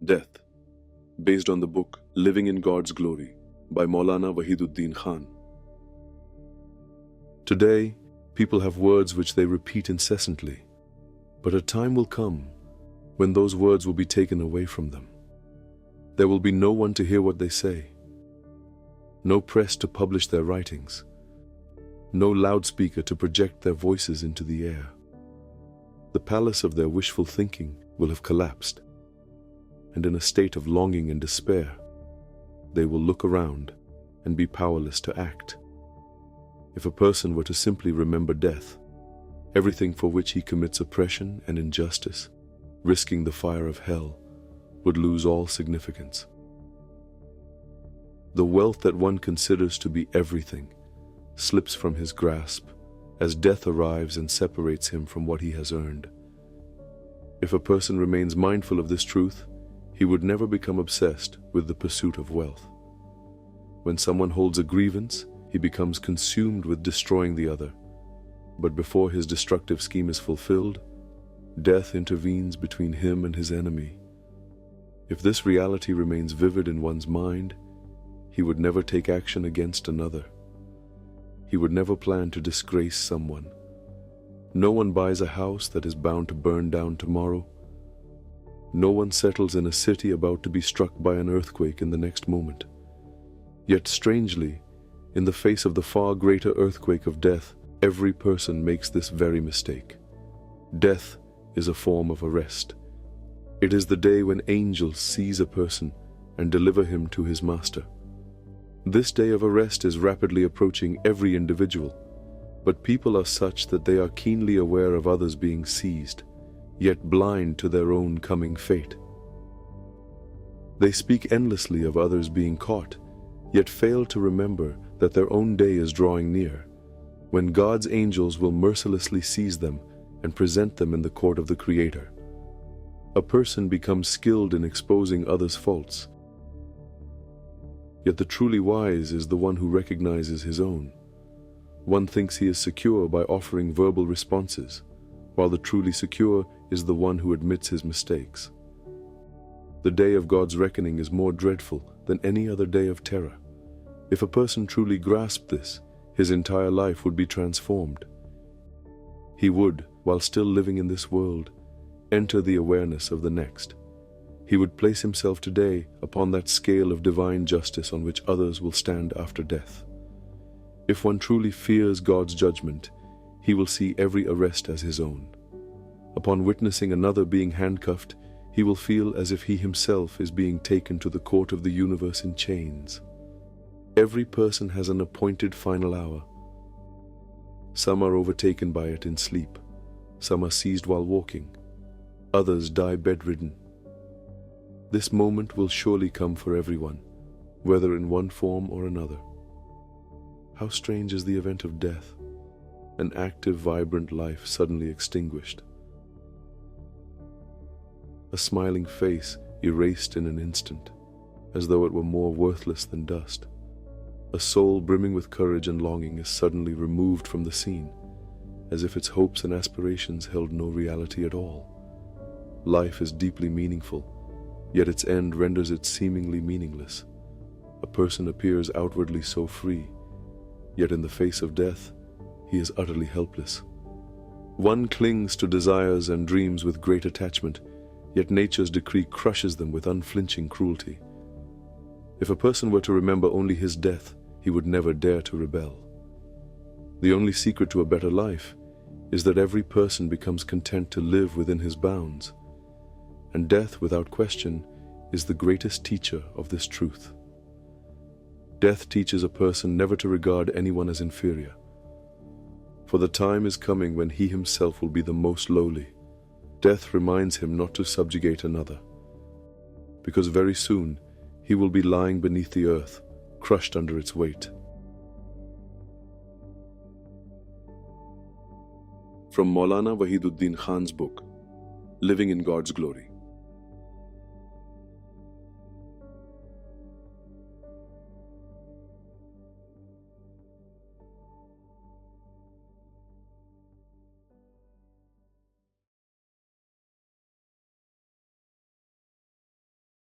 Death, based on the book Living in God's Glory by Maulana Wahiduddin Khan. Today, people have words which they repeat incessantly, but a time will come when those words will be taken away from them. There will be no one to hear what they say, no press to publish their writings, no loudspeaker to project their voices into the air. The palace of their wishful thinking will have collapsed, and in a state of longing and despair, they will look around and be powerless to act. If a person were to simply remember death, everything for which he commits oppression and injustice, risking the fire of hell, would lose all significance. The wealth that one considers to be everything slips from his grasp as death arrives and separates him from what he has earned. If a person remains mindful of this truth, he would never become obsessed with the pursuit of wealth. When someone holds a grievance, he becomes consumed with destroying the other. But before his destructive scheme is fulfilled, death intervenes between him and his enemy. If this reality remains vivid in one's mind, he would never take action against another. He would never plan to disgrace someone. No one buys a house that is bound to burn down tomorrow. No one settles in a city about to be struck by an earthquake in the next moment. Yet strangely, in the face of the far greater earthquake of death, every person makes this very mistake. Death is a form of arrest. It is the day when angels seize a person and deliver him to his master. This day of arrest is rapidly approaching every individual, but people are such that they are keenly aware of others being seized, yet blind to their own coming fate. They speak endlessly of others being caught, yet fail to remember that their own day is drawing near, when God's angels will mercilessly seize them and present them in the court of the Creator. A person becomes skilled in exposing others' faults, yet the truly wise is the one who recognizes his own. One thinks he is secure by offering verbal responses, while the truly secure is the one who admits his mistakes. The day of God's reckoning is more dreadful than any other day of terror. If a person truly grasped this, his entire life would be transformed. He would, while still living in this world, enter the awareness of the next. He would place himself today upon that scale of divine justice on which others will stand after death. If one truly fears God's judgment, he will see every arrest as his own. Upon witnessing another being handcuffed, he will feel as if he himself is being taken to the court of the universe in chains. Every person has an appointed final hour. Some are overtaken by it in sleep. Some are seized while walking. Others die bedridden. This moment will surely come for everyone, whether in one form or another. How strange is the event of death, an active, vibrant life suddenly extinguished. A smiling face erased in an instant, as though it were more worthless than dust. A soul brimming with courage and longing is suddenly removed from the scene, as if its hopes and aspirations held no reality at all. Life is deeply meaningful, yet its end renders it seemingly meaningless. A person appears outwardly so free, yet in the face of death, he is utterly helpless. One clings to desires and dreams with great attachment, yet nature's decree crushes them with unflinching cruelty. If a person were to remember only his death, he would never dare to rebel. The only secret to a better life is that every person becomes content to live within his bounds, and death, without question, is the greatest teacher of this truth. Death teaches a person never to regard anyone as inferior, for the time is coming when he himself will be the most lowly. Death reminds him not to subjugate another, because very soon he will be lying beneath the earth, crushed under its weight. From Maulana Wahiduddin Khan's book, Living in God's Glory.